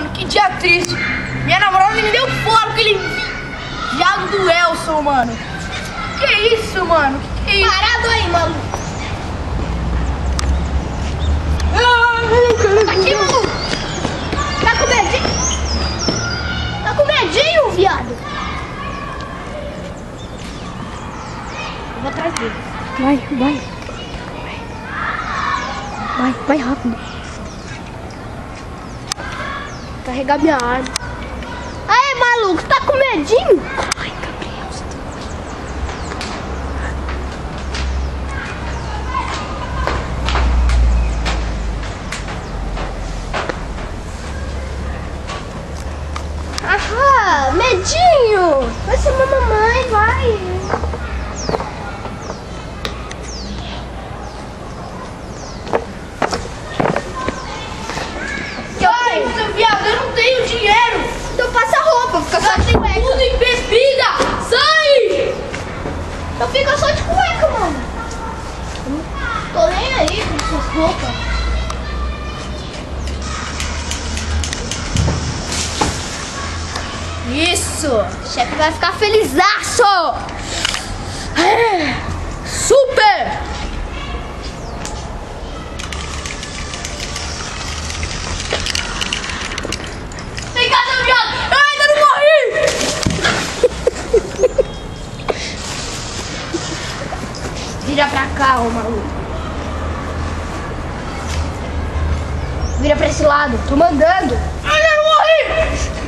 mano, que dia triste. Minha namorada me deu fora com aquele viado do Elson, mano. Que isso, mano? Que é isso? Parado aí, maluco. Aqui, maluco. Tá com medinho? Tá com medinho, viado? Eu vou atrás dele. Vai rápido. Carregar minha arma. Aí, maluco, tá com medinho? Ai, Gabriel. Aham, medinho. Vai chamar mamãe, vai. Ai, seu viado, eu não tenho dinheiro. Então passa a roupa, fica só de cueca. Tudo em bebida. Sai! Então fica só de cueca, mano. Tô nem aí com suas roupas. Isso. O chefe vai ficar felizaço. Super. Vem cá, seu viado. Eu ainda não morri. Vira pra cá, ô maluco. Vira pra esse lado. Tô mandando. Eu ainda não morri.